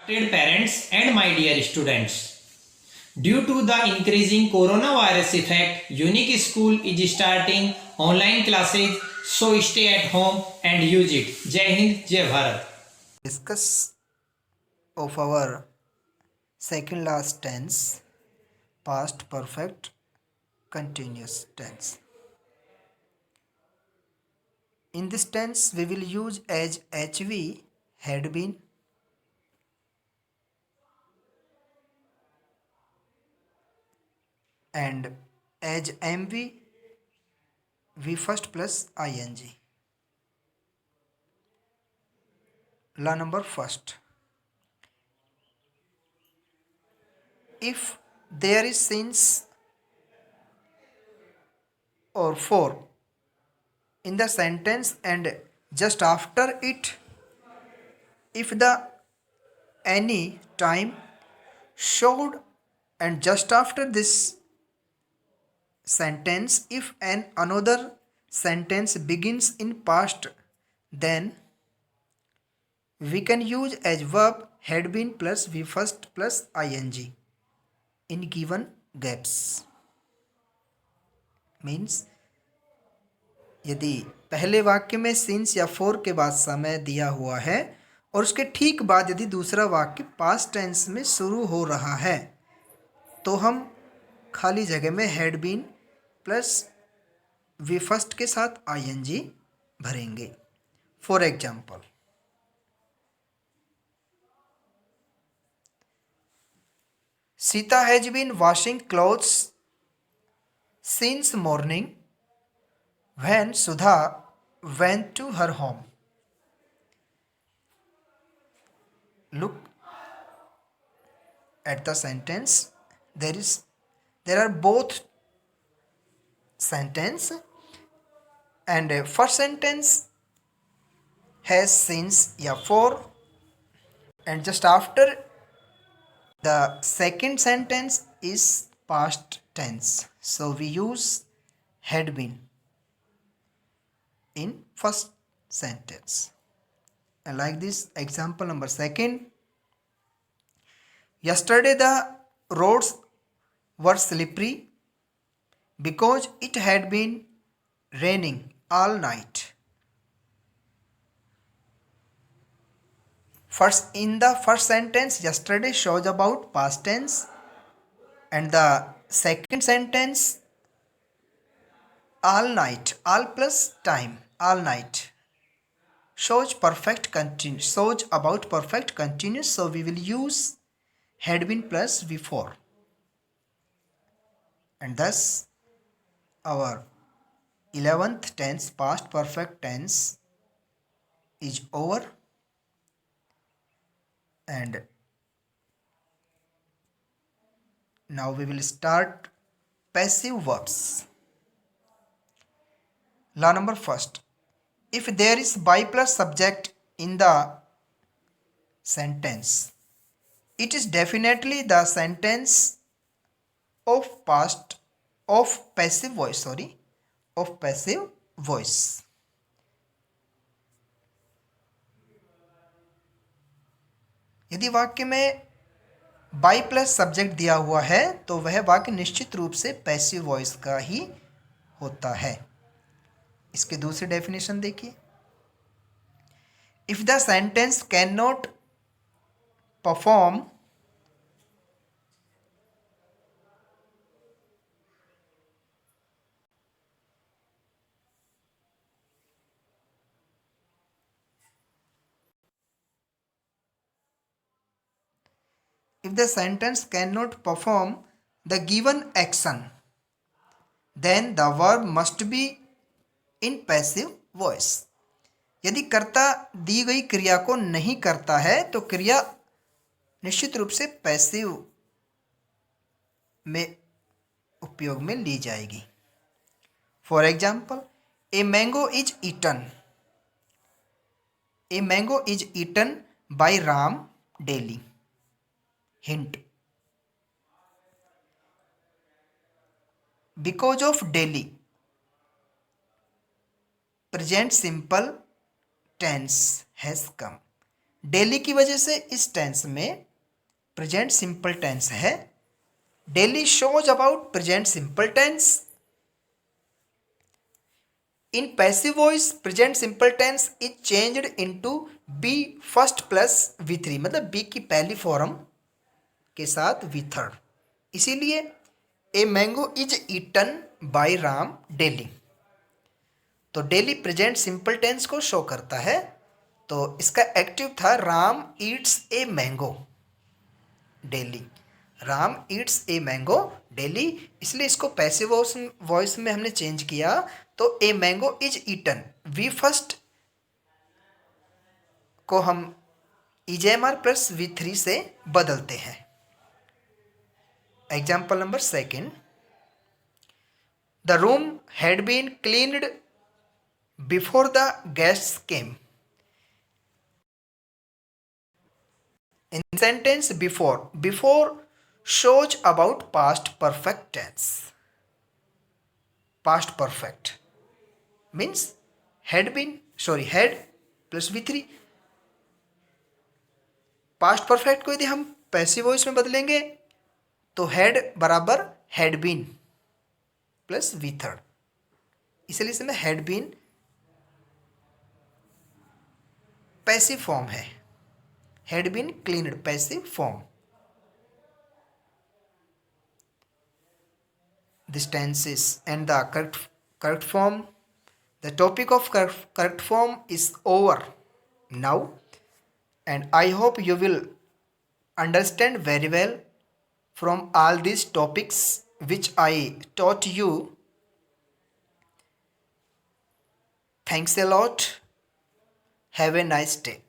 Dear parents and my dear students, due to the increasing coronavirus effect, Unique School is starting online classes, so stay at home and use it. Jai Hind, Jai Bharat. Discuss of our second last tense, past perfect continuous tense. In this tense we will use as HV, had been, and as MV, V first plus ing. Law number first. If there is since or for in the sentence and just after it, if the any time showed and just after this sentence if an another sentence begins in past, then we can use as verb had been plus v first plus ing in given gaps. Means यदि पहले वाक्य में since या four के बाद समय दिया हुआ है और उसके ठीक बाद यदि दूसरा वाक्य पास्ट टेंस में शुरू हो रहा है तो हम खाली जगह में had been plus V first के साथ आईएनजी भरेंगे. For example, Sita has been washing clothes since morning when Sudha went to her home. Look at the sentence. There are both sentence, and first sentence has since या for, and just after the second sentence is past tense, so we use had been in first sentence. And like this example number second, yesterday the roads were slippery because it had been raining all night. First, in the first sentence, yesterday shows about past tense, and the second sentence, all night, all plus time, all night, shows perfect continuous, shows about perfect continuous, so we will use had been plus before, and thus our 11th tense past perfect tense is over. And now we will start passive verbs. Law number first. If there is by plus subject in the sentence, it is definitely the sentence of passive voice, of passive voice. यदि वाक्य में by plus subject दिया हुआ है तो वह वाक्य निश्चित रूप से पैसिव वॉइस का ही होता है. इसके दूसरी डेफिनेशन देखिए. If the sentence can not perform if the sentence cannot perform the given action, then the verb must be in passive voice. यदि कर्ता दी गई क्रिया को नहीं करता है तो क्रिया निश्चित रूप से पैसिव में उपयोग में ली जाएगी. For example, a mango is eaten. A mango is eaten by Ram daily. Hint. Because of Delhi, present simple tense has come. Daily की वजह से इस टेंस में प्रेजेंट सिंपल टेंस है. Daily shows about present simple tense. In passive voice present simple tense is changed into be first plus v3, मतलब be की पहली form के साथ v थर्ड. इसीलिए a mango is eaten by Ram daily. तो daily present simple tense को show करता है. तो इसका एक्टिव था Ram eats a mango daily. Ram eats a mango daily, इसलिए इसको पैसिव वॉइस में हमने चेंज किया. तो a mango is eaten, V first को हम ईजेएमआर प्लस v3 से बदलते हैं. Example number second. The room had been cleaned before the guests came. In sentence before shows about past perfect tense. Past perfect means had plus v3. past perfect को यदि हम passive voice में बदलेंगे तो had बराबर had been plus v third. इसलिए इसमें had been passive form है. had been cleaned passive form. This tense is and the correct form. The topic of correct form is over now, and I hope you will understand very well from all these topics which I taught you. Thanks a lot. Have a nice day.